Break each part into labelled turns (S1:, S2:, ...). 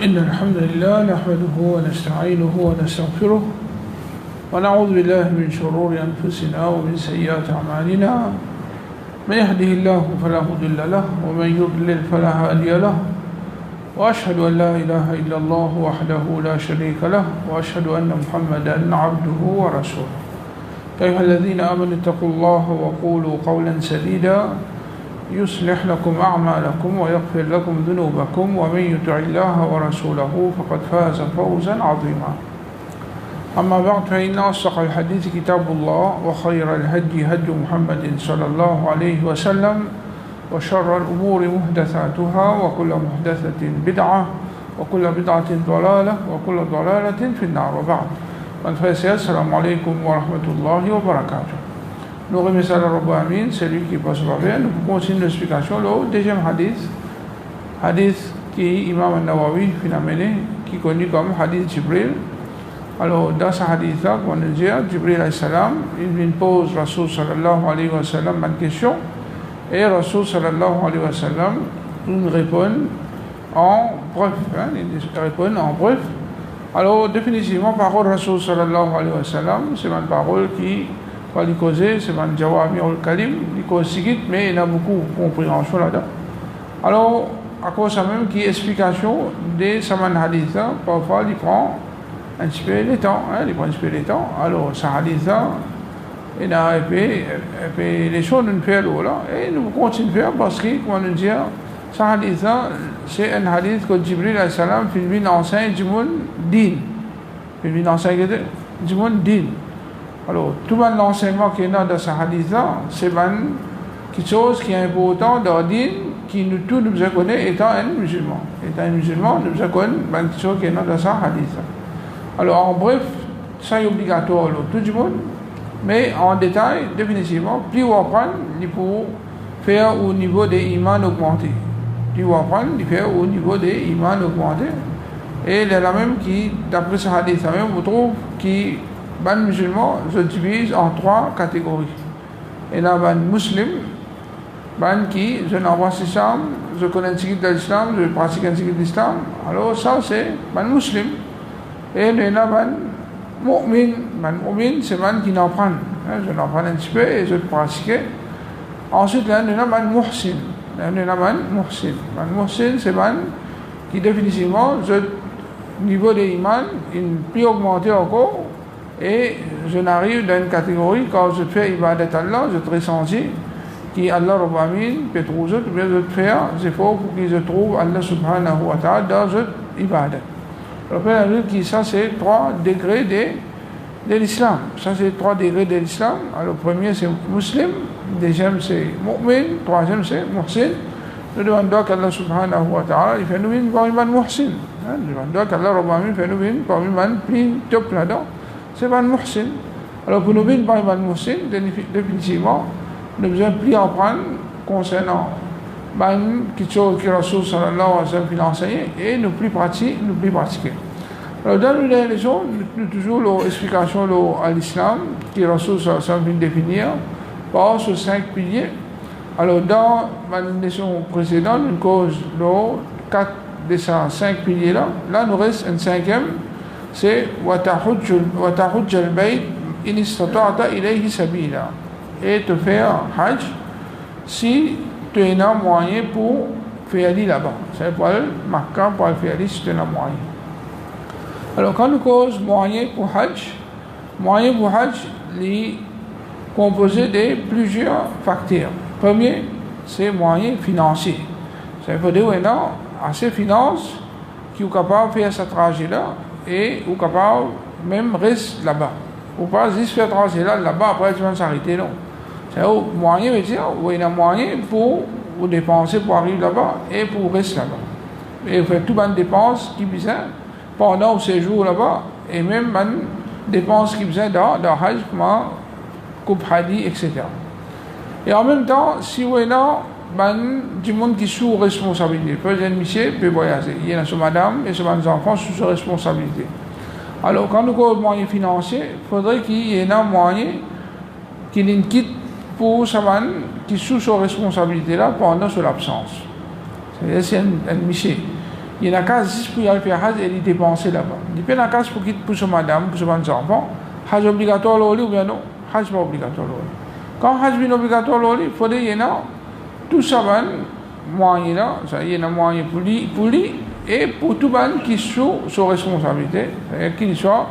S1: إن الحمد لله نحمده ونستعينه ونستغفره ونعوذ بالله من شرور أنفسنا ومن سيئات أعمالنا من يهده الله فلا مضل له ومن يضلل فلا هادي له وأشهد أن لا إله إلا الله وحده لا شريك له وأشهد أن محمدا عبده ورسوله. أيها الذين آمنوا اتقوا الله وقولوا قولا سديدا يصلح لكم أعمالكم ويغفر لكم ذنوبكم ومن يطع الله ورسوله فقد فاز فوزا عظيما. أما بعد فإن أصدق الحديث كتاب الله وخير الهدي هدي محمد صلى الله عليه وسلم وشر الأمور محدثاتها وكل محدثة بدعة وكل بدعة ضلالة وكل ضلالة في النار. وبعد السلام عليكم ورحمة الله وبركاته. Nous remercions Allah Rabbil Alamin, c'est lui qui passe par là. Nous continuons l'explication. Le deuxième hadith qui Imam al-Nawawi a amené, qui est connu comme hadith Jibril. Alors dans ce hadith-là, on nous dit, Jibril alayhi salam, il pose Rasul sallallahu alayhi wa sallam une question, et Rasul sallallahu alayhi wa sallam nous répond en bref. Il répond en bref. Alors définitivement, parole Rasul sallallahu alayhi wa sallam, c'est une parole qui va lui causer, c'est un jawami al-kalim, il cause sigit, mais il y a beaucoup de compréhension là-dedans. Alors, à cause de ça même, qui est explication de Saman Hadith, parfois il prend un petit peu le temps, Alors, ce Hadith-là, il a fait les choses nous fait là, et nous continuons de faire parce que, comment nous dire, ce Hadith-là, c'est un Hadith que Jibril alayhi salam fait une enseigne du monde din. Fait une enseigne du monde din. Alors, tout l'enseignement qu'il y a dans ce hadith-là, c'est quelque chose qui est important dans le din, qui nous tous nous connaît étant un musulman. Étant un musulman, nous connaissons quelque chose qui est dans ce hadith-là. Alors, en bref, ça est obligatoire tout le monde, mais en détail, définitivement, plus on apprend, il faut faire au niveau des imams augmentés. Plus on apprend, il faut faire au niveau des imams augmentés. Et il y a la même qui, d'après ce hadith-là même, vous trouvez qui les musulmans se divisent en trois catégories. Il y a les musulmans, qui je n'embrasse l'islam, je connais un secret de l'islam, je pratique un secret de l'islam. Alors ça c'est les musulmans. Et il y a les mu'min. Les c'est les qui n'en prennent. Je n'en prends un petit peu et je pratique. Ensuite il y a les muhsin. Les muhsin c'est les qui définitivement, au niveau des imams, ils plus augmenté encore. Et je n'arrive dans une catégorie, quand je fais ibadat Allah, je te ressenti qui Allah Rabbil Alamin peut trouver, mais je te fais des efforts pour que je trouve Allah subhanahu wa ta'ala dans cette ibadat. Alors, ça c'est 3 degrés de l'islam. Ça c'est 3 degrés de l'islam. Alors, le premier c'est musulman, le deuxième c'est mu'min, le troisième c'est muhsin. Nous demandons qu'Allah subhanahu wa ta'ala il fait nous une parmi les muhsin. Nous demandons qu'Allah Rabbil Alamin fait nous une parmi les plus top là-dedans. C'est un muhsin. Alors pour nous venir par un muhsin, définitivement, nous devons plus apprendre concernant quelque chose que Rasul sallallahu alayhi wa sallam a enseigné et nous plus pratiquer. Alors dans les religions, nous toujours l'explication à l'islam que Rasul sallallahu alayhi wa sallam vient définir par ces 5 piliers. Alors dans la leçon précédente, nous cause 4 de ces 5 piliers-là. Là, nous reste un 5e. C'est وَتَحُجَّ الْبَيْتِ إِنِ اسْتَطَعْتَ إِلَيْهِ سَبِيلًا. Et te faire hajj si tu as un moyen pour faire aller là-bas. C'est pour aller Makkah pour faire aller si tu as un moyen. Alors quand nous cause moyen pour hajj est composé de plusieurs facteurs. Premier, c'est moyen financier. Ça veut dire qu'on a assez de finances qui sont capables de faire ce trajet-là et ou capable même reste là-bas. Ou pas juste faire tracer là-bas, après tu vas s'arrêter, non. C'est un moyen, veut dire, où il y a un moyen pour vous dépenser pour arriver là-bas et pour rester là-bas. Et vous faites toutes les dépenses qui besoin pendant vos séjours là-bas et même les dépenses qui besoin dans Hajj, comme coupe hadi, etc. Et en même temps, si vous avez du monde qui est sous responsabilité. Peut être monsieur peut voyager. Il y a madame et ses enfants sous responsabilité. Alors quand nous avons un moyen financier, il faudrait qu'il y ait un moyen qui ait une quitte pour ce man qui est sous sa responsabilité là pendant son absence. C'est un monsieur. Il y a une case pour y aller faire Hajj et il dépenser là-bas. Il y a une case pour ce madame, pour ce enfant. Hajj obligatoire ou bien non? Hajj pas obligatoire. Quand Hajj est obligatoire, il faut dire qu'il y a tout ça, moyen là, il y a un moyen pour lui et pour tout le monde qui sont sous responsabilité, qu'il soit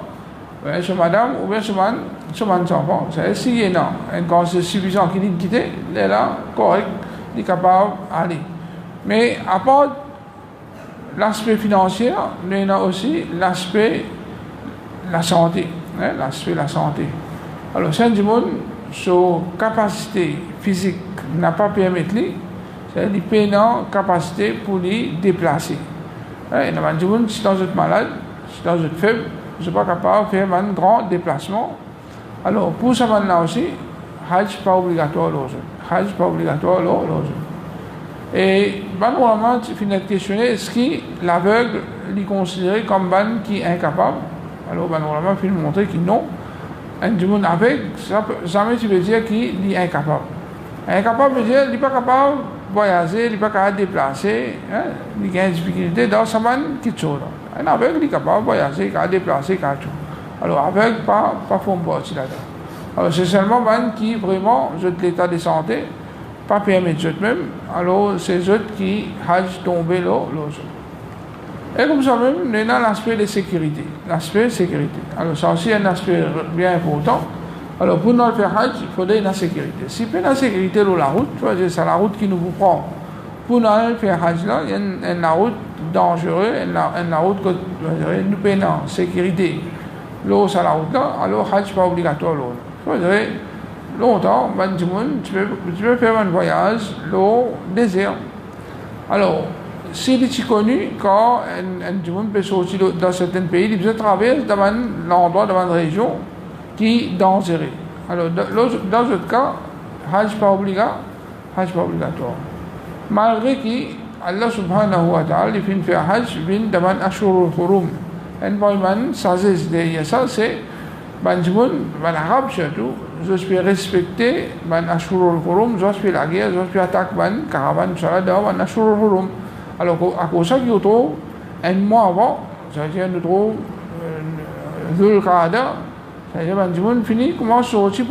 S1: ce madame ou bien ce enfant. S'il y a un c'est suffisant qu'il ait quitté, il est là, correct, il est capable d'aller. Mais à part l'aspect financier, il y a aussi l'aspect de la santé. L'aspect de la santé. Alors, si un monde, sa capacité physique n'a pas permis de lui, c'est-à-dire qu'il a une capacité pour lui déplacer. Il y a un monde, si vous êtes malade, si vous êtes faible, vous n'êtes pas capable de faire un grand déplacement. Alors, pour ce moment-là aussi, Hajj n'est pas obligatoire. Hajj n'est pas obligatoire. Et, normalement, il faut questionner, est-ce que l'aveugle est considéré comme un qui est incapable? Alors, normalement, il faut montrer que non. Un monde avec, ça veut dire qu'il est incapable. Incapable veut dire qu'il n'est pas capable de voyager, il n'est pas capable de déplacer, il a une difficulté dans ce monde qui est chaud. Un aveugle est capable de voyager, capable de déplacer, capable de tout. Alors, aveugle, pas font partie là-dedans. Alors, c'est seulement un qui vraiment, l'état de santé, pas permis de même, alors c'est eux qui Hajj tombé là. Et comme ça même, il y a l'aspect de sécurité. L'aspect sécurité. Alors ça aussi un aspect bien important. Alors pour nous faire Hajj, il faudrait une sécurité. Si il y a une sécurité sur la route, c'est la route qui nous prend. Pour nous faire Hajj là, il y a une route dangereuse, une route que nous payons en sécurité. Là, c'est la route là, alors Hajj n'est pas obligatoire. Il faudrait longtemps, tu peux faire un voyage au désert. Alors, s'il est connu, quand un monde peut sortir dans certains pays, il peut traverser devant l'endroit, devant une région qui est dangereuse. Alors, dans ce cas, Hajj pas obligatoire. Malgré que Allah subhanahu wa ta'ala, il fait faire Hajj devant Ashurul Hurum. Un point sagesse derrière ça, c'est l'arabe surtout, je suis respecté Ashurul Hurum, je suis la guerre, je suis attaqué caravane, dans Ashurul Hurum. Alors, à cause de ça, nous trouve un mois avant, c'est-à-dire nous trouve Dhul Qa'ada, c'est-à-dire que fini, commence à sortir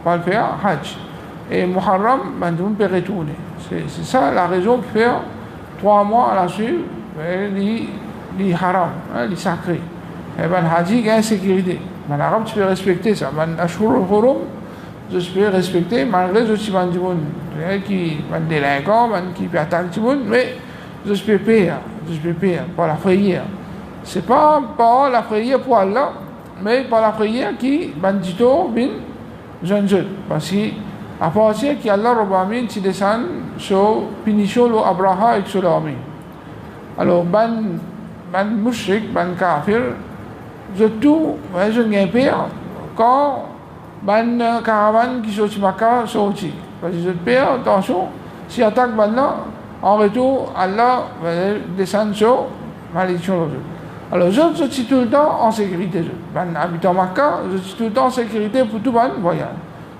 S1: par faire Hajj. Et Muharram, peut retourner. C'est ça la raison qui fait 3 mois à la suite, les haram, les sacrés. Et Hajj, il y a une sécurité. En arabe, tu peux respecter ça. Ashurul Hurum, je peux respecter, malgré que je suis qui délinquant, qui peut attaquer tout le monde, mais je peux payer par la prière. C'est pas par la prière pour Allah, mais par la prière qui bandito bin jeune. Parce qu'à partir qu'Allah Rabbamin qui descend sur punition de Abraha et sur l'armée. Alors, ban mushrik, ban kafir, je tout, je gagne pire quand ban caravane qui sortit Makkah sorti. Parce que je perds, attention, si attaque ban-là, en retour, Allah va descendre sur malédiction. Alors, je suis tout le temps en sécurité. Les habitants Makkah, je suis tout le temps en sécurité pour tout le voyage.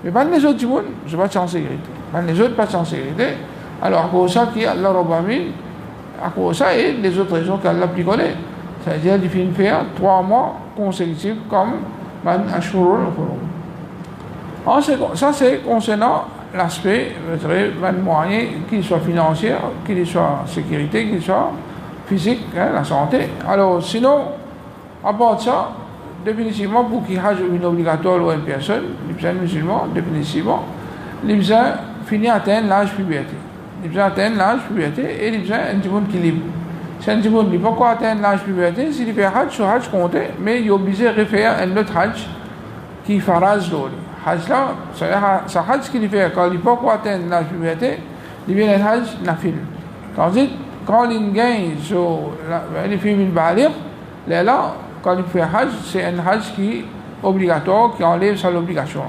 S1: Mais les autres, je ne suis pas en sécurité. Les autres, pas en sécurité. Alors, à cause de ça, Allah Rabbamin, à cause de ça, et les autres raisons qu'Allah plus connaît. C'est-à-dire qu'il faut faire 3 mois consécutifs comme Ashurul Hurum. Ça, c'est concernant l'aspect, moyen, qu'il soit financier, qu'il soit sécurité, qu'il soit physique, la santé. Alors, sinon, à part de ça, définitivement, pour qu'il y ait une obligatoire ou une personne, les musulmans, définitivement, les besoins finissent atteindre l'âge de puberté. Les besoins atteignent l'âge de puberté et les besoins un petit monde qui libre. Si un petit monde ne peut pas atteindre l'âge de puberté, s'il fait Hajj, sur Hajj compté, mais il est obligé de refaire un autre Hajj qui faraz l'eau. Hajj là, c'est Hajj qu'il fait quand il ne peut pas atteindre l'âge de puberté, il vient un Hajj nafil. Quand il gagne sur les filles balir, là, quand il fait Hajj, c'est un Hajj qui est obligatoire, qui enlève sa obligation.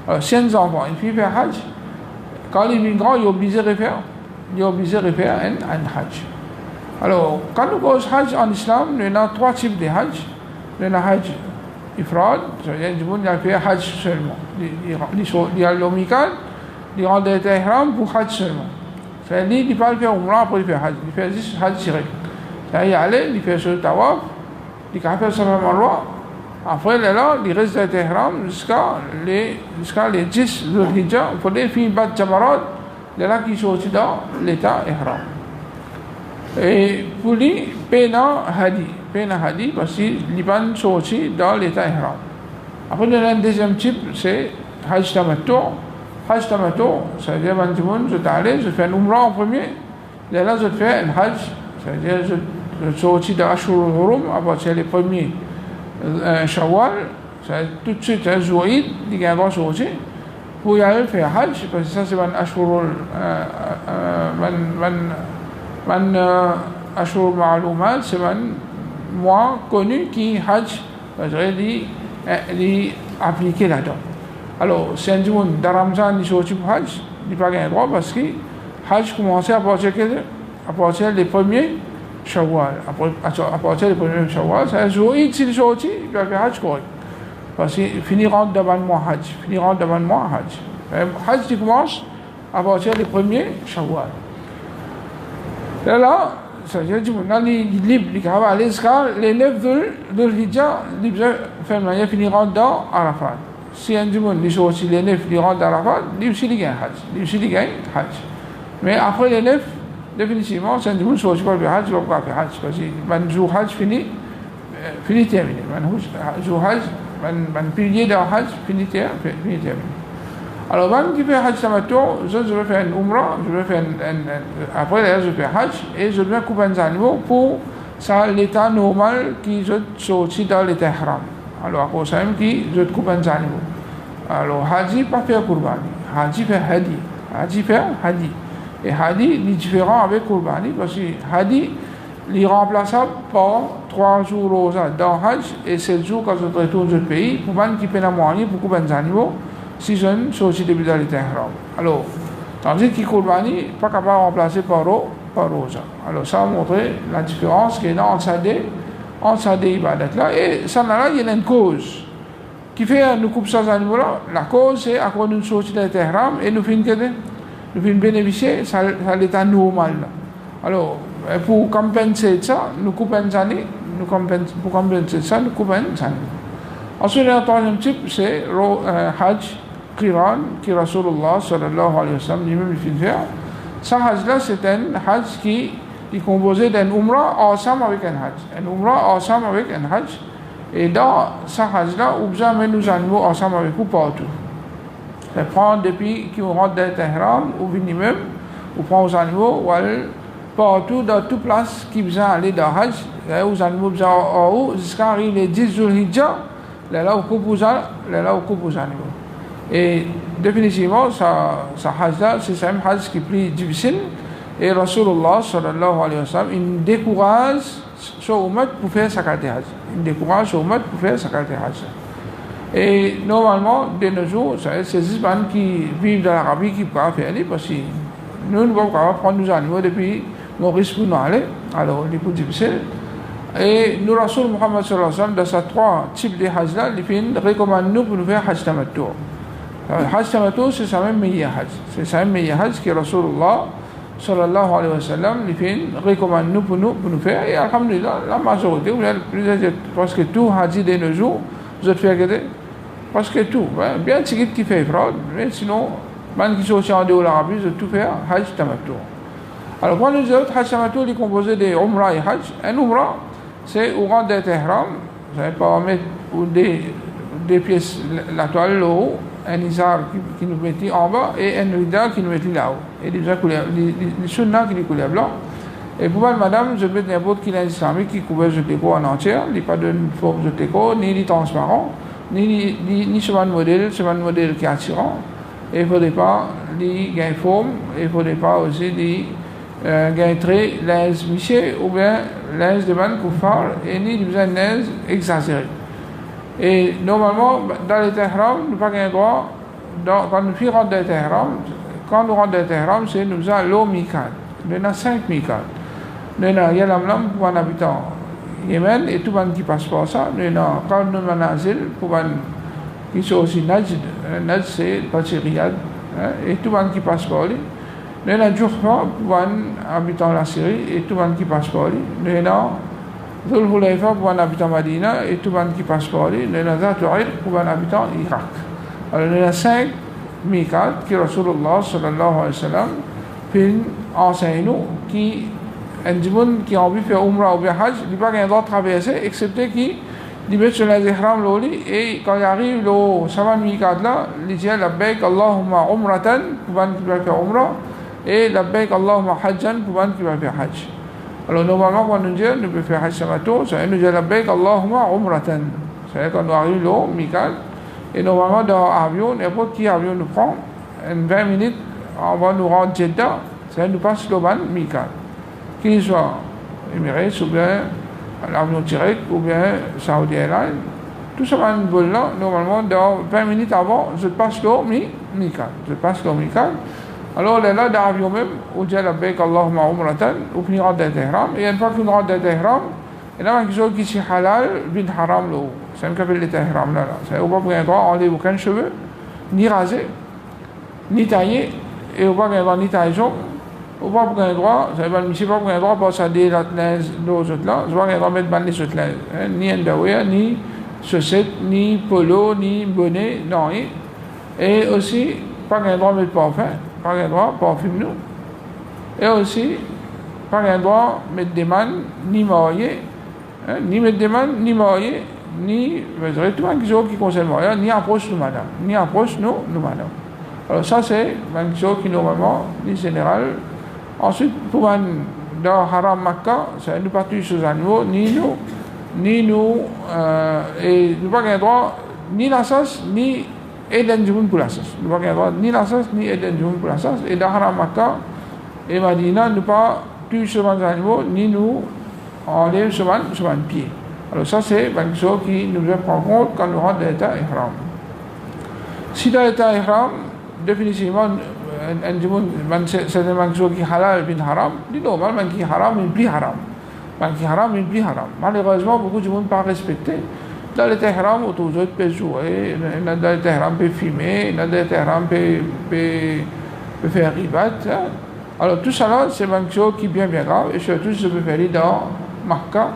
S1: Alors, si un enfant, il fait Hajj, quand il est grand, il est obligé de refaire un Hajj. Alors, quand nous parlons de Hajj en islam, il y a 3 types de Hajj. Il y a Hajj Ifrad, c'est-à-dire qu'il y a fait Hajj seulement. Il y a l'Omikal, il y a l'Ihram pour Hajj seulement. C'est-à-dire qu'il ne peut pas faire Umrah pour faire Hajj, il fait juste Hajj direct. Là, il allait, il fait ce tawaf, il fait Safa Marwa. Après, là, il reste à Tehran jusqu'à les 10 de l'Hijjah. Pour les filles battre Jamarat, là qui sont aussi dans l'état Ihram. Et pour lui, Pena Hadi, parce que Liban sont aussi dans l'état Ihram. Après, le deuxième type, c'est Hajj Tamattu. Hajj Tamattu, c'est-à-dire, je t'allais, je fais un Umrah en premier, là, je fais un Hajj, c'est-à-dire, je suis aussi dans Ashur al-Hurum, à partir des premiers Shawwal, tout de suite, Zouïd, il y a un grand aussi, pour y aller faire Hajj, parce que ça, c'est un Ashur Ashur Ma'loumat, c'est un mois connu qui Hajj, il appliqué là-dedans. Alors, si un jour, dans Ramzan, il sortit pour Hajj, il n'a pas gagné droit parce que Hajj commençait à partir des premiers Shawwal. À partir des premiers Shawwal, c'est un jour, s'il sortit, il doit faire Hajj correct. Parce qu'il finira devant moi Hajj. Hajj, il commence à partir des premiers Shawwal. Là, c'est-à-dire que les libres, les 9 de l'Hijjah, ils finiront dans Arafat. Si un jour, ils sont aussi les 9, ils rentrent dans Arafat, ils aussi gagnent Hajj. Mais après les 9, définitivement, si un jour, ils sont aussi pas faire Hajj, ils ne vont pas faire Hajj. Parce que le jour Hajj fini terminé. Le jour Hajj, le pilier de Hajj fini terminé. Alors, quand je fais Hajj Tamattu, je vais faire une Umrah, après là, je fais Hajj et je vais couper un animal pour ça, l'état normal qui je sorti dans l'état Ihram. Alors, à cause qui je coupe un animal. Alors, Haji pas faire Qurbani, Haji fait Hadi. Et Hadi est différent avec Qurbani parce que Hadi est remplaçable par 3 jours rosa dans Hajj et 7 jours quand je retourne dans le pays pour man qui peine à moyen pour couper un animal. Si je ne suis pas dans l'état Ihram. Alors, tandis que Qurbani pas capable de remplacer par rosa. Alors, ça montre la différence qu'il y a entre ces ibadat là. Et ça, là, il y a une cause qui fait nous couper ces animaux-là. La cause, c'est à quoi nous sommes dans l'état Ihram et nous finissons bénéficier de l'état normal. Alors, pour compenser ça, nous coupons un animal. Pour compenser ça, nous coupons un animal. Ensuite, le troisième type, c'est Hajj Qiran, qui Rasulullah sallallahu alayhi wa sallam lui-même fait faire. Ça, Hajj-là, c'est un Hajj qui est composé d'un Umrah ensemble avec un Hajj. Et dans ça Hajj-là, vous avez nos animaux ensemble avec vous partout. Ça prend depuis qu'on rentre dans Tehran, ou venez même, vous prenez vos animaux, ou partout, dans toute place qui vous aller dans Hajj, vous animaux vous en haut, jusqu'à arriver les 10 jours Hijjah, là, vous coupez vos animaux. Et définitivement, ça Hajj-là, c'est un Hajj qui est plus difficile. Et Rasulullah sallallahu alayhi wa sallam, il décourage son ummat pour faire sa carte Hajj. Et normalement, de nos jours, c'est ces Hispanes qui vivent dans l'Arabie qui peuvent faire parce que nous ne pouvons pas prendre nos animaux depuis Maurice pour nous aller. Alors, il est plus difficile. Et nous, Rasul Muhammad sallallahu alayhi wa sallam, dans ces 3 types de Hajj-là, il recommande nous pour nous faire Hajj Tamattu. Hajj Tamattu, c'est ça même meilleur Hajj. C'est ça même meilleur Hajj que Rasulullah sallallahu alayhi wa sallam, il recommande nous pour nous faire. Et alhamdulillah, la majorité, parce que tout Hajj de nos jours, vous êtes fait que parce que tout, bien c'est qui fait fraude, mais sinon, même qui sont aussi en dehors de l'Arabie, ils ont tout fait Hajj Tamattu. Alors, pour les autres, Hajj Tamattu, il est composé de Umrah et Hajj. Un Umrah, c'est au rang de Tehran, vous n'allez pas mettre des pièces, la toile là-haut, un izar qui nous mettait en bas et un rida qui nous mettait là-haut. Et les sunnahs qui nous coulaient blanc. Et pour moi, madame, je mets n'importe quel islamique qui couvre le déco en entier, il n'y a pas de forme de déco, ni transparent, ni sur un modèle qui est attirant. Et il ne faudrait pas les gains forme, et il ne faudrait pas aussi les gains très linge miché ou bien linge de ban koufar, et ni besoin de linge exagéré. Et normalement, dans les Tehran, nous n'avons pas le droit, quand nous rentrons dans les Tehran, c'est nous avons l'eau Mikat. Nous avons 5 Mikat. Nous avons Yalamlam pour un habitant Yémen et tout le monde qui passe par ça. Nous avons Qarn Manazil pour un qui sont aussi Najd. Najd, c'est parti Riyad. Et tout le monde qui passe par lui. Nous avons Juhfa pour un habitant de la Syrie et tout le monde qui passe par lui. Nous avons Dhul Hulayfa pour un habitant de Madina et tout le monde qui passe par lui. Nous avons Dhat U'ir pour un habitant d'Irak. Alors nous avons 5 miqat qui Rasulullah sallallahu alayhi wa sallam puis enseigne nous qui qui ont envie de faire Umrah ou bien Hajj, il n'y a pas qu'un droit de traverser, excepté qui il met sur les ihram et quand il arrive le savan miqat là, il dit labbaik Allahumma umratan pour qui va faire Umrah et labbaik Allahumma hajjan pour qui va faire Hajj. Alors normalement quand nous disons nous pouvons faire Hajj samato, ça nous dit labbaik Allahumma umratan. C'est quand nous arrive le miqat et normalement dans l'avion, n'importe qui avion nous prend, en 20 minutes, on va nous rendre Jeddah, ça nous passe le ban miqat. Qu'il soit Emirates ou bien l'avion direct ou bien Saudi Airlines, tout ça va nous là, normalement dans 20 minutes avant, je passe le miqat. Je passe le miqat. Alors là, dans l'avion même, on dit labbaik Allahumma umratan, ou qu'on rentre dans l'ihram, et une fois qu'on rentre dans l'ihram, il y a quelque chose qui est halal, bin haram là. C'est un qu'appelle l'ihram là. C'est au pas pour un droit, enlever aucun cheveu, ni raser, ni tailler, et au pas pour un droit, ni tailler. Au pas pour un droit, ça veut dire pas pour un droit, parce que des autres là, je vois qu'un droit mettre ban les autres là, ni underwear, ni chaussettes, ni polo, ni bonnet, non. Et aussi, pas qu'un droit mettre parfum, pas qu'un droit parfume nous. Et aussi, pas qu'un droit mettre des mains, ni mariés, ni mettre des mains, ni mariés, ni, je dirais, tout quelque chose qui concerne le mariage, ni approche nous madame, ni approche nous madame. Alors ça c'est quelque chose qui normalement, ni général. Ensuite, pour un dans Haram Makkah, ça nous pas toucher aux animaux, ni nous, et nous pas qu'un droit, ni la sauce, ni Eden Djoun pour la sauce. Nous pas qu'un droit, ni la sauce, ni Eden Djoun pour la sauce. Et dans Haram Makkah et Madina, nous pas toucher aux animaux, ni nous enlève sur un pied. Alors ça c'est quelque chose qui nous doit prendre compte quand nous rentrons dans l'état ihram. Si dans l'état ihram, définitivement, c'est quelque chose qui est halal bin haram, dit normal, mais qui est haram, mais plus haram. Qui est haram, mais plus haram. Malheureusement, beaucoup de monde ne pas respecté. Dans l'état ihram, autour d'autres peut jouer, dans l'état ihram peut fumer, dans l'état ihram peut faire ribat. Alors tout ça là, c'est quelque chose qui est bien grave, et surtout je peux faire dans Makkah.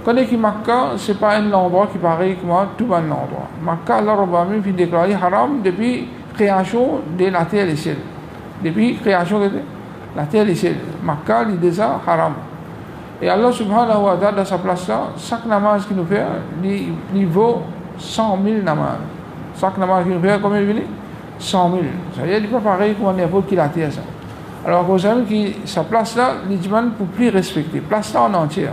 S1: Quand on dit Makkah, ce n'est pas un endroit qui paraît comme tout un endroit. Makkah, Allah Rabbami fait déclarer haram depuis la création de la terre et le ciel. Depuis la création de la terre et le ciel. Makkah, il est déjà haram. Et Allah subhanahu wa ta'ala, dans sa place là, chaque namaz qu'il nous fait, il vaut 100 000 namaz. Chaque namaz qu'il nous fait, combien il vient 100 000. Ça veut dire qu'il n'est pas pareil comme n'importe qui la terre. Alors, vous savez que sa place là, les gens ne peuvent plus respecter. Place là en entière.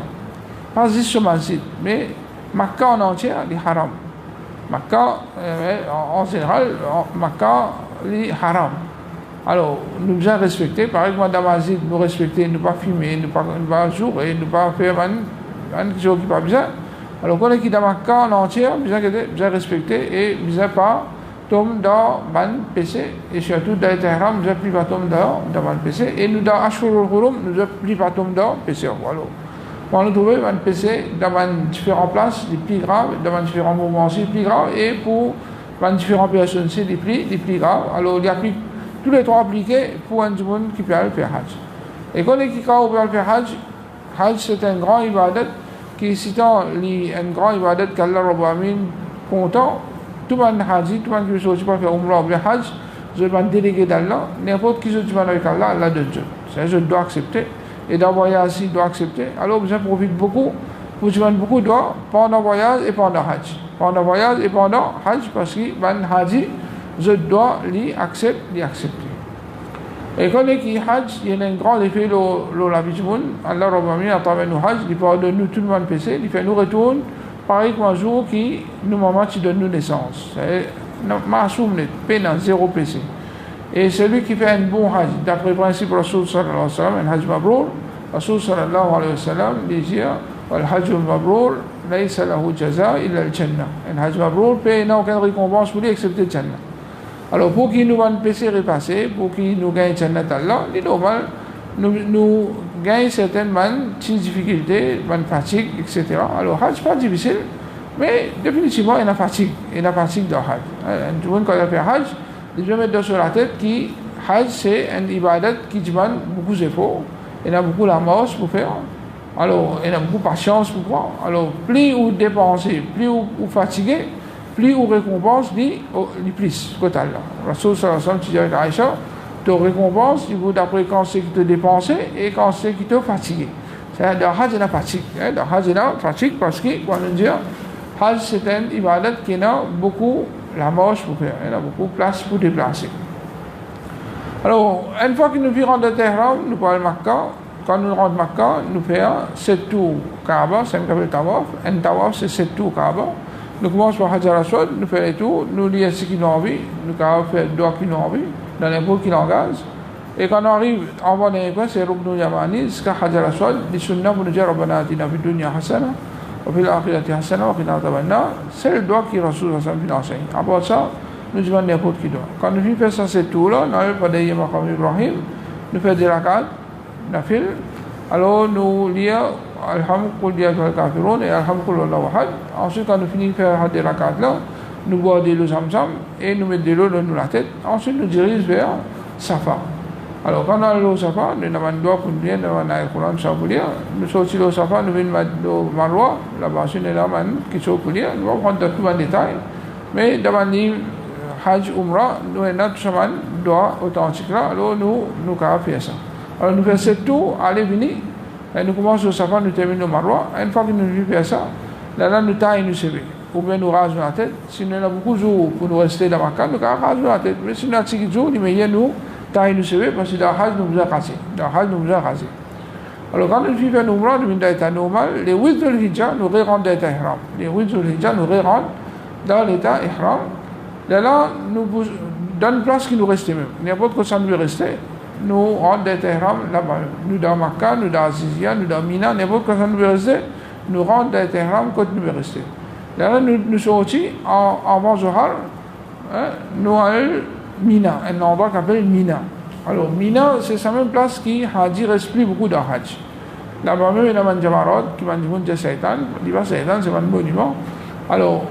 S1: Pas juste ce masjid, mais Makkah en entière, il est haram. Makkah, en général, Makkah, il est haram. Alors, nous devons respecter, par exemple, dans le masjid, nous respecter, ne pas fumer, ne pas jouer, ne pas faire quelque chose qui n'est pas bizarre. Alors, quand on est dans Makkah en entière, nous devons respecter et nous devons pas tomber dans le PC, et surtout dans les ihram, nous ne devons pas tomber dans le PC, et nous dans Ashurul Hurum, nous ne devons pas tomber dans le PC. Alors, on nous trouve un PC dans différentes places, les plus graves, dans différents mouvements aussi, les plus graves, et pour différentes personnes aussi, les plus graves. Alors, il y a tous les trois appliqués pour un monde qui peut aller faire Hajj. Et quand on est qui peut faire Hajj, Hajj c'est un grand ibadat qui, citant un grand ibadat qu'Allah Rabbamin content, tout le monde Hajj, tout le monde qui veut faire Umrah ou Hajj, je vais déléguer d'Allah, n'importe qui se dit avec Allah, Allah donne Dieu. C'est je dois accepter. Et dans le voyage, il doit accepter. Alors, je profite beaucoup, pour que beaucoup doit pendant le voyage et pendant le Hajj. Pendant le voyage et pendant le Hajj, parce que le Hajj, je dois l'accepter. Et quand on dit Hajj, il y a un grand effet dans la vie du monde. Allah Rabbami, à travers nous Hajj, il pardonne nous tout le monde péché, il fait nous retourner, pareil comme un jour qui nous moment qui donne nous naissance. C'est Masoum net, peine, zéro péché. Et celui qui fait un bon hajj, d'après le principe Rasul sallallahu alayhi wa sallam, un hajj mabrour, Rasul sallallahu alayhi wa sallam dit Al hajj mabrour, laysa lahu jaza illa al jannah. Un hajj mabrour n'a aucune récompense pour lui excepté le jannah. Alors pour qu'il nous va le péché repasser, pour qu'il nous gagne le jannah d'Allah, il est normal, nous gagnons certaines petites difficultés, fatigue, etc. Alors hajj pas difficile, mais définitivement il y a fatigue dans le hajj. Tout le monde quand il fait hajj, il doit mettre sur la tête qui Hajj, c'est un ibadat qui demande beaucoup d'efforts. Il y a beaucoup d'amos pour faire. Alors, il y a beaucoup de patience pour faire. Alors, plus vous dépensez, plus vous fatiguez, plus vous récompense, plus. Total. Rasoul sallallahu alayhi wa sallam, tu dis avec Aïcha, te récompense, d'après quand c'est qui te dépensé et quand c'est qui te fatigué. C'est-à-dire, dans Hajj, il y a fatigue. Dans Hajj, il y a fatigue parce que, quand on dit, Hajj, c'est un ibadat qui a beaucoup la marche pour faire. Il y a beaucoup de place pour déplacer. Alors, une fois que nous rentrons de Tehran, nous parlons de Makkah. Quand nous rentrons de Makkah, nous faisons 7 tours Kaaba, c'est un tawaf. Un tawaf, c'est 7 tours Kaaba. Nous commençons par Hajar al-Aswad, nous faisons les tours, nous lisons ce qu'ils ont envie, nous faisons le doigt qu'ils ont envie, dans les bouts qu'ils engagent. Et quand on arrive en bas d'un coin, c'est Ruknul Yamani, jusqu'à Hajar al-Aswad, les sunnah pour nous dire Rabbana atina fid dunya hasana, wa fil akhirati hasana, wa qina adhaban nar. C'est le doigt qui Rasoul sallallahu enseigne. À part ça, nous disons n'importe qui doit. Quand nous faisons ça, ces tours-là, nous allons pas d'ailleurs Maqam Ibrahim, nous faisons des rakats, nafil. Alors nous lisons Alhamdulillah qul ya kafirun et Alhamdulillah wahad. Ensuite, quand nous finissons de faire des rakats là, nous boisons de l'eau Zamzam et nous mettons de l'eau dans la tête. Ensuite, nous dirigeons vers Safa. Alors, quand on a l'eau Safa, nous avons un doigt pour nous dire, nous avons un Coran pour lire. Nous sortons l'eau Safa, nous venons de Marwa, là-bas, nous avons un qui pour lire. Nous allons prendre tout en détail. Mais devant le Hajj Umrah, nous avons tout ça, doigt authentique là. Alors, nous avons fait ça. Alors, nous faisons tout, aller venir. Et nous commençons au Safa, nous terminons au Marwa. Une fois que nous faisons ça, là, nous taillons, nous servons. Ou bien nous rasons la tête. Si nous avons beaucoup de jours pour nous rester dans Makkah, nous rasons la tête. Mais si nous avons des jours, nous taillons, nous servons, parce que dans le Hajj, nous avons rasé. Dans le Hajj, nous avons rasé. Alors, quand nous faisons nos Umrah, nous venons d'état normal. Les 8 de l'Hijjah, nous rentrons dans l'état Ihram. Les 8 de l'Hijjah, nous rentrons dans l'état Ihram. Là, nous dans une place qui nous reste même. N'importe quoi ça nous rester. Nous rentrons dans l'état Ihram là-bas. Nous dans Makkah, nous dans Azizia, nous dans Mina, n'importe quoi ça nous rester. Nous rentrons dans l'état Ihram quand nous rester. Là, nous sortis avant Zohar, nous allons Mina, un endroit qu'on appelle Mina. Alors, Mina, c'est la même place qui Haji reste plus beaucoup dans Hajj. Là-bas même, il y a un Jamarot qui m'a dit que c'est Satan. Satan, c'est un monument. Alors,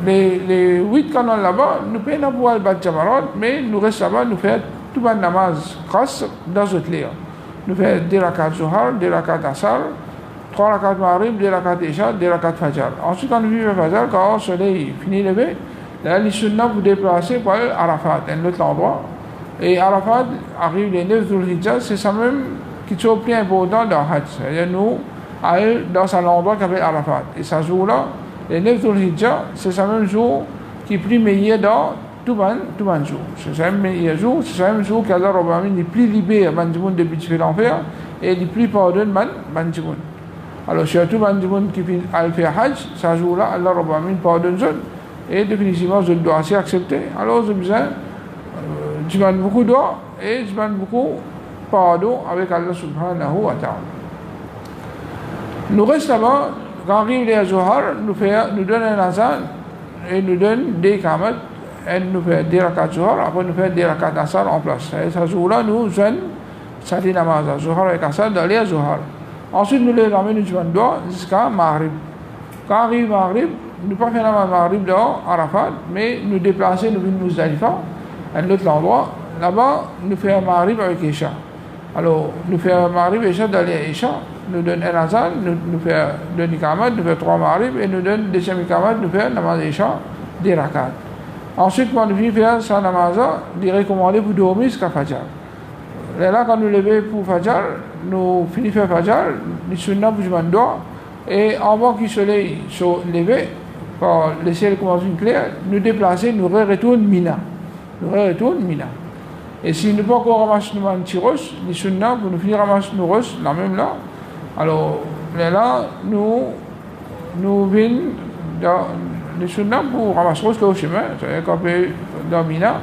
S1: les 8 canons là-bas, nous pouvons pouvoir battre Jamarot, mais nous restons là-bas, nous faisons tout le namaz grâce dans notre lieu. Nous faisons des rakats Zohar, des rakats Asar, 3 rakats Maghrib, 2 rakats Isha, 2 rakats Fajr. Ensuite, quand nous vivons le Fajr, quand le soleil finit de lever, là, les sunnahs vous déplacez pour aller à Arafat, un autre endroit. Et Arafat arrive les 9 Dhul Hijjah, c'est ça même qui est le plus important dans le Hajj. C'est-à-dire, nous allons dans un endroit qui s'appelle Arafat. Et ce jour-là, les 9 Dhul Hijjah, c'est ce même jour qui est plus meilleur dans tout le jour. C'est ce même meilleur jour, c'est ce même jour qu'Allah est plus libéré depuis de l'enfer et il est plus pardonné Banjiboun. Alors, surtout Banjiboun qui a fait Hajj, ce jour-là, Allah pardonne et définitivement, je dois assez accepter. Alors, je besoin je demande beaucoup d'or et je demande beaucoup pardon avec Allah subhanahu wa ta'ala. Nous restons là-bas, quand arrive les Zohar, nous donne un azan et nous donne des kamat et nous faisons des rakats Zohar, après nous faisons des rakats Asar en place. Et ce jour-là, nous jeûnons Sadi Namaz, Zohar avec Asar dans les Zohar. Ensuite, nous les ramènons du doigt jusqu'à Maghrib. Quand arrive Maghrib, nous ne faisons pas Maghrib dans Arafat, mais nous déplaçons, nous venons Muzdalifa, un autre endroit. Là-bas, nous faisons Maghrib avec Isha. Alors, nous faisons Maghrib et Isha dans les Isha. Nous donnons un azan, nous faisons 2 Ikamat, nous faisons 3 Maghrib et nous donnons 2e Ikamat, nous faisons Namaz Isha, des Rakat. Ensuite, quand nous faisons ça Namaz, il est recommandé pour dormir jusqu'à Fajr. Là, quand nous levons pour Fajr, nous finissons Fajr, nous sunnah pour le doigt, et avant que le soleil soit levé, quand le ciel commence à clair, nous déplacer, nous retournons Mina. Nous retournons Mina. Et si nous ne pouvons pas encore ramasser nos tiros, les sunnah, pour nous finir ramasser nos rosses, la même là, alors là, nous venons dans les sunnah pour ramasser rosses là au chemin, c'est-à-dire qu'on peut dans Mina,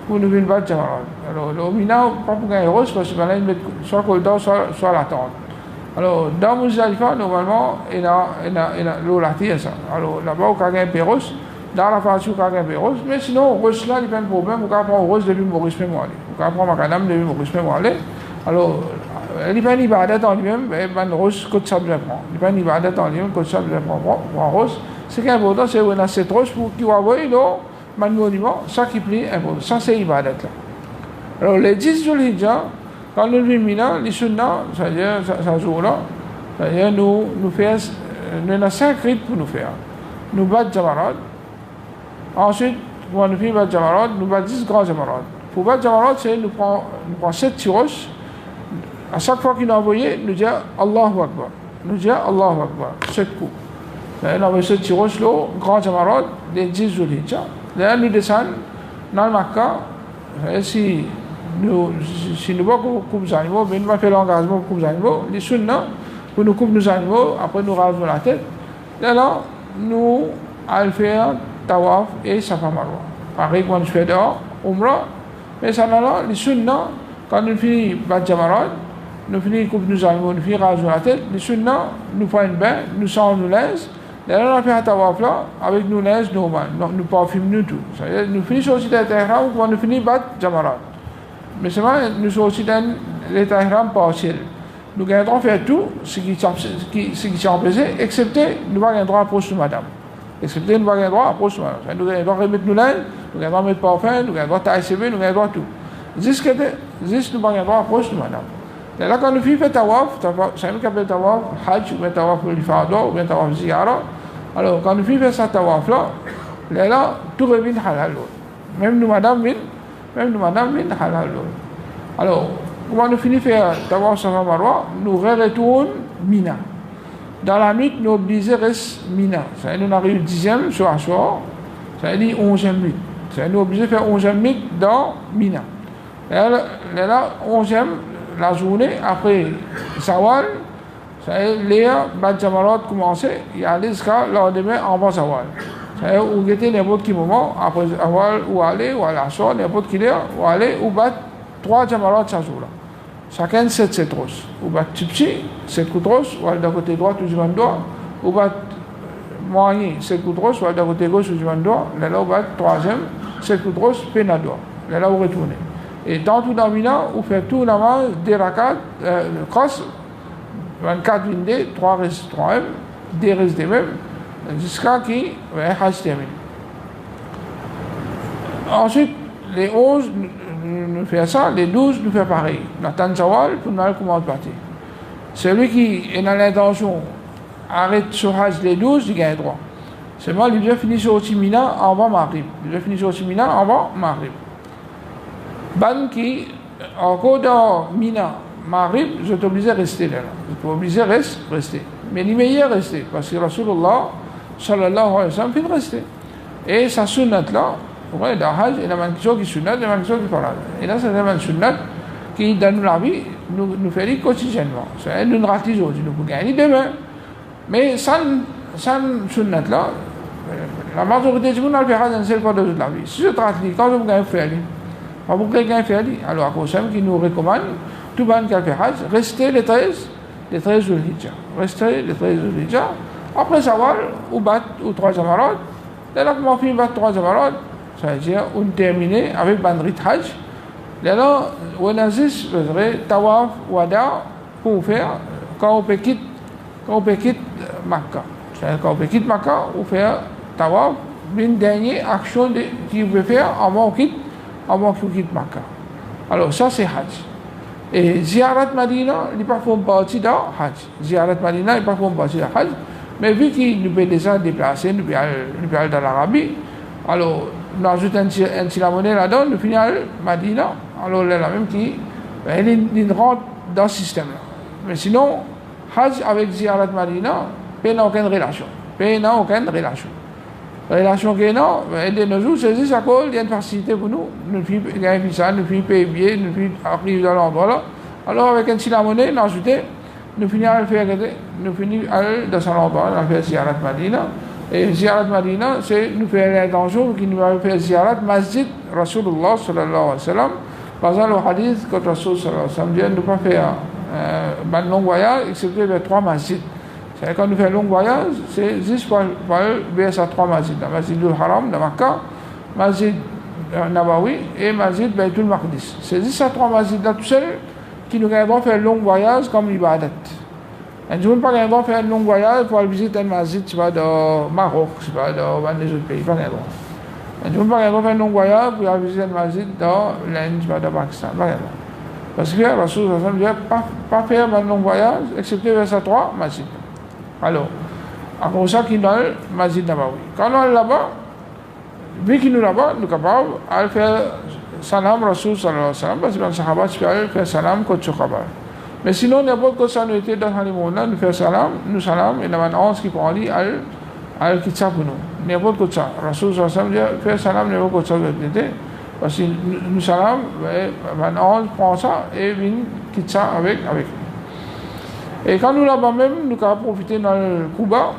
S1: pour nous venir battre Jamarat. Alors, le Mina, pas pour gagner rose, parce que là, ils mettent soit le col soit la tente. Alors, dans Muzdalifa, normalement, il y a l'eau latie, ça. Alors, là-bas, on a gagné un péros, dans la phase, on a gagné un péros, mais sinon, rose là, il n'y a pas de problème, on peut prendre rose depuis Maurice Mémoire. On peut prendre macadam depuis Maurice Mémoire. Alors, il n'y a pas une ibadat en lui-même, mais une rose, côté ça, je prends. Il n'y a pas une ibadat en lui-même, côté ça, je prends rose. Ce qui est important, c'est qu'on a cette rose pour qu'il va voir, là, un monument, ça qui plaît important. Ça, c'est ibadat là. Alors, les 10 Dhul Hijjah, quand nous vivons Mina, les sunnah, c'est-à-dire, ça jour-là, c'est-à-dire, nous avons 5 rites pour nous faire. Nous battons Jamarat. Ensuite, quand nous faisons Jamarat, nous battons 10 grands Jamarat. Pour battre Jamarat, c'est nous prenons 7 tiros. À chaque fois qu'il nous envoyé, nous disons Allahu Akbar. Nous disons Allahu Akbar. 7 coups. Nous envoyons 7 tiros, grand Jamarat, les 10 Dhul Hijjah. Là, nous descendons dans le Makkah. Si nous coupons les animaux, mais nous allons faire l'engagement pour couper les animaux, les sunnah, pour nous couper nos animaux, après nous rasons la tête. Là, nous allons faire Tawaf et Safa Marwa. Pareil quand je fais dehors, Umrah, mais ça là, les sunnah, quand nous finissons battre Jamarat, nous finissons couper nos animaux, nous finissons raser la tête, les sunnah, nous prenons un bain, nous sortons nos linges, là, on fait un Tawaf là, avec nos linges normal, nous parfumons nous tout. C'est-à-dire, nous finissons aussi l'état ihram quand nous finissons battre Jamarat. Mais seulement, nous sommes aussi dans l'état ihram partiel. Nous avons le droit de faire tout ce qui est empêché, excepté nous avons le droit d'approcher de madame. Excepté nous avons le droit d'approcher de madame. Nous avons le droit de remettre nos linges, nous avons le droit de mettre parfum, nous avons le droit de tailler ses nous avons le droit de tout. Juste nous avons le droit d'approcher de madame. Et là, quand nous faisons tawaf, c'est nous qui appelons tawaf hajj, ou bien tawaf pour l'ifada, ou bien tawaf ziyara. Alors, quand nous faisons ça tawaf là, tout revient halal. Même nous madame vient halal. Alors, quand nous finissons de faire Tawaf Safa Marwa, nous retournons Mina. Dans la nuit, nous sommes obligés de rester Mina. C'est-à-dire nous arrivons 10e sur Ashura, c'est-à-dire 11e nuit. C'est-à-dire nous sommes obligés de faire 11e nuit dans Mina. Et là, 11e, la journée, après Zawal, c'est-à-dire les Bad Jamarat commençaient, il y a jusqu'à le lendemain avant Zawal. C'est-à-dire où était n'importe quel moment, après Zawal, ou aller, ou à l'Ashura, n'importe quelle heure, ou aller, ou battre 3 Jamarat chaque jour-là. Chacun 7 trosses. Ou bat petit, 7 coups de trosse, ou d'un côté droit, tout du doigt. Ou bat moyen, 7 coups de trosse, ou d'un côté gauche, tout du doigt. Là, on bat 3e, 7 coups de trosse, pénado. Là, on retourne. Et dans tout Mina, on fait tout namaz, des rakats, cross, 24 vindés, 3 restent 3M, des restent des mêmes, jusqu'à qui, Hajj termine. Ensuite, les 11, nous fait ça, les 12 nous fait pareil. Nous attendons Zawal pour nous comment partir. Celui qui est dans l'intention arrête sur Hajj les 12, il gagne droit. Seulement, il doit finir sur Otimina avant Maghrib. Il doit finir sur Otimina avant Maghrib. Ban qui, encore dans Mina, Maghrib, je suis obligé de rester là. Je suis obligé de rester. Mais il meilleur rester, parce que Rasulullah, sallallahu alayhi wa sallam, fait rester. Et sa sunnat là, ouais, dans Hajj, il y a une question qui est sunnat, il y a une question qui est parade. Et là, c'est une sunnat qui, dans la vie, nous fait quotidiennement. C'est une ratisse aujourd'hui, nous pouvons gagner demain. Mais sans sunnat là, la majorité du monde ne le fera dans le seul pas de la vie. Si je traite, quand je gagne faire, pas pour quelqu'un faire, alors à cause de qui nous recommande, tout le monde qui a fait Hajj, restez les 13 Dhul Hijjah. Restez les 13 Dhul Hijjah. Après savoir, ou battre, ou 3 Jamarat. Dès là, comment finir battre 3 Jamarat, c'est-à-dire, on termine avec Bandrit Hajj. Là, on a juste le Tawaf Wada pour faire quand on peut quitter Makkah. C'est-à-dire, quand on peut quitter Makkah, on fait Tawaf, une dernière action qu'il peut faire avant qu'il quitte Makkah. Alors, ça, c'est Hajj. Et Ziyarat Madina, il n'est pas fait partie de Hajj. Ziyarat Madina, il n'est pas fait partie de Hajj. Mais vu qu'il nous peut déjà déplacer, nous peut aller dans l'Arabie, alors, nous ajoutons un petit monnaie là-dedans, nous finissons à Madina. Alors, là, même qui, il rentre dans ce système-là. Mais sinon, Hajj avec Ziyarat Madina, il n'a aucune relation. Relation qu'il y a, de nos jours, c'est juste à cause il y a une facilité pour nous. Nous faisons un visa, nous faisons payer bien, nous faisons arriver dans l'endroit là. Alors, avec un petit monnaie, nous ajoutons, nous finissons à faire, nous finissons à aller dans son endroit, nous faisons Ziyarat Madina. Et Ziyarat Madina, c'est nous faire l'intention qu'il nous va faire Ziyarat Masjid Rasulullah sallallahu alayhi wa sallam. Par exemple, le hadith, quand Rasul sallallahu alayhi wa sallam dit, nous ne pas faire un long voyage, excepté les 3 masjids. C'est-à-dire quand nous faisons un long voyage, c'est juste pour vers ces 3 masjids. Le Masjid al-Haram de Makkah, Masjid Nabawi et Masjid Baytul Maqdis. C'est juste ces 3 masjids-là tout seul qui nous aident à faire un long voyage comme l'ibadat. Et je ne veux pas faire un long voyage pour aller visiter un masjid, c'est pas dans Maroc, c'est pas dans les autres pays, pas Je ne peux pas faire un voyage pour visiter le masjid dans l'Inde, dans le Pakistan. Parce que Rasul ne dit pas faire un long voyage, excepté verset 3, masjid. Alors, après ça, qui est dans le masjid Nabawi. Quand on est là-bas, vu qu'il est là-bas, nous sommes capables de faire salam Rasul sallallahu alayhi wa sallam, parce que les sahaba peuvent faire salam contre ce Kaaba. Mais sinon, n'importe quoi, ça nous était dans le monde, nous faisons salam, et nous avons 11 qui prend Ali al-Kitsa pour nous. N'importe quoi ça. Rasul sallallahu alayhi wa sallam dit, faire salam, n'importe quoi ça, parce que nous salam, 11 prend ça et vient Kitsa avec nous. Et quand nous là-bas même, nous avons profité dans le Kuba.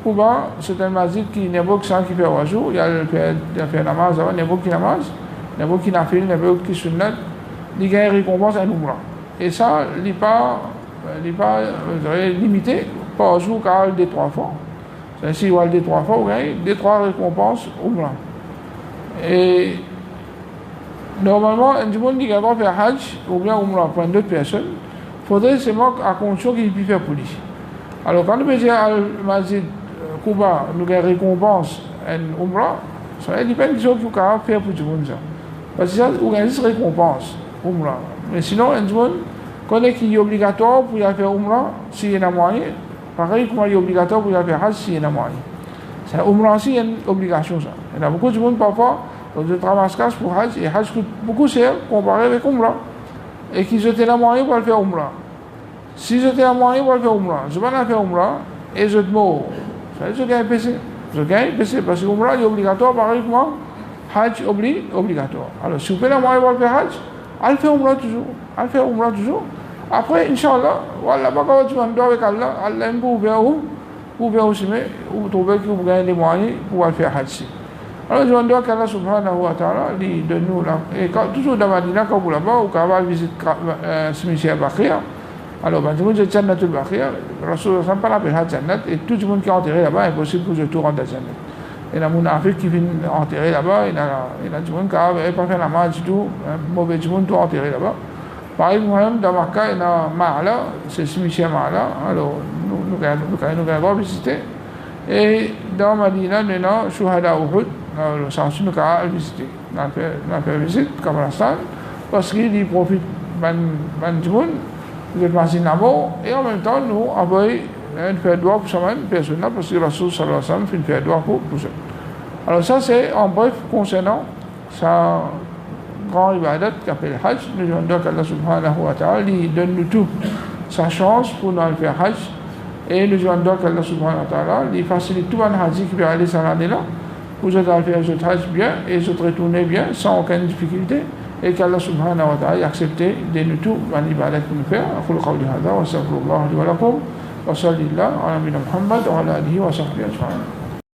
S1: Kuba, c'est un masjid qui n'importe ça qui fait wajou, il y a fait namaz, n'importe qui namaz, n'importe qui nafil, n'importe qui sunnat, il y a une récompense à Umrah. Et ça, il n'est pas limité, pas jour car des 3 fois. C'est-à-dire, si vous des 3 fois, vous gagnez des 3 récompenses Umrah. Et normalement, un monde qui a fait Hajj ou bien Umrah pour d'autres personnes, il faudrait seulement à condition qu'il puisse faire pour lui. Alors, quand nous faisons al-Masjid Kuba, nous avons récompense en Umrah, ça dépend de ce qu'on peut faire pour tout le monde. Parce que ça, vous avez juste récompense Umrah. Mais sinon, un monde connaît qu'il est obligatoire pour y faire Umrah s'il y a moyen. Pareil, comme il est obligatoire pour y faire Hajj s'il y a moyen. C'est Umrah aussi, il y a une obligation. Ça. Il y a beaucoup de monde parfois, donc je travaille pour Hajj, et Hajj coûte beaucoup cher comparé avec Umrah. Et qu'ils étaient la moyen pour le faire Umrah. Si j'étais la moyen pour le faire Umrah, je vais la faire Umrah et je te mets. Je gagne PC. Je gagne PC parce que Umrah est obligatoire, pareil que moi, Hajj obligatoire. Alors, si vous faites la moyen pour le faire Hajj, elle fait Umrah toujours. Après, Inch'Allah, voilà, quand tu m'en avec Allah, Allah aime pour ouvrir aussi, mais vous trouvez que vous gagnez les moyens pour le faire Hajj. Alors, je demande qu'Allah subhanahu wa ta'ala, de nous, là, et toujours dans Madina, quand vous là-bas, ou quand vous visitez le cimetière Bakhia, alors, tout le monde est Jannatul Bakhia, Rasul ne pas l'appelle Jannat, et tout le monde qui est enterré là-bas, impossible que je tourne dans Jannat. Il y a des Afrique qui viennent enterrer là-bas, il y a du monde qui n'a pas fait la main du tout, mauvais du monde tout enterré là-bas. Pareil, moi-même, dans Makkah, il y a Ma'ala, c'est le cimetière Ma'ala, alors nous allons visiter. Et dans Madina, il y a Shuhada Uhud, le sens nous allons visiter. Nous allons faire visite, Kabbalastan, parce qu'il profite du monde. Vous êtes masjid Nabo, et en même temps, nous avons une faire doigt pour semaine personnelle, parce que Rasul sallallahu alayhi wa sallam fait une faire doigt pour ça. Alors ça, c'est en bref concernant sa grande ibadat qui s'appelle Hajj. Nous demandons qu'Allah subhanahu wa ta'ala lui donne nous tout sa chance pour nous faire Hajj, et nous demandons qu'Allah subhanahu wa ta'ala lui facilite tout un Hajj qui va aller cette année-là, pour nous faire ce Hajj bien, et se retourner bien, sans aucune difficulté. Et qu'Allah subhanahu wa ta'ala accepte de nous tout en ibadat pour nous faire. أقول قولي هذا وأستغفر الله لي ولكم وصلى الله على نبينا محمد وعلى آله وصحبه أجمعين.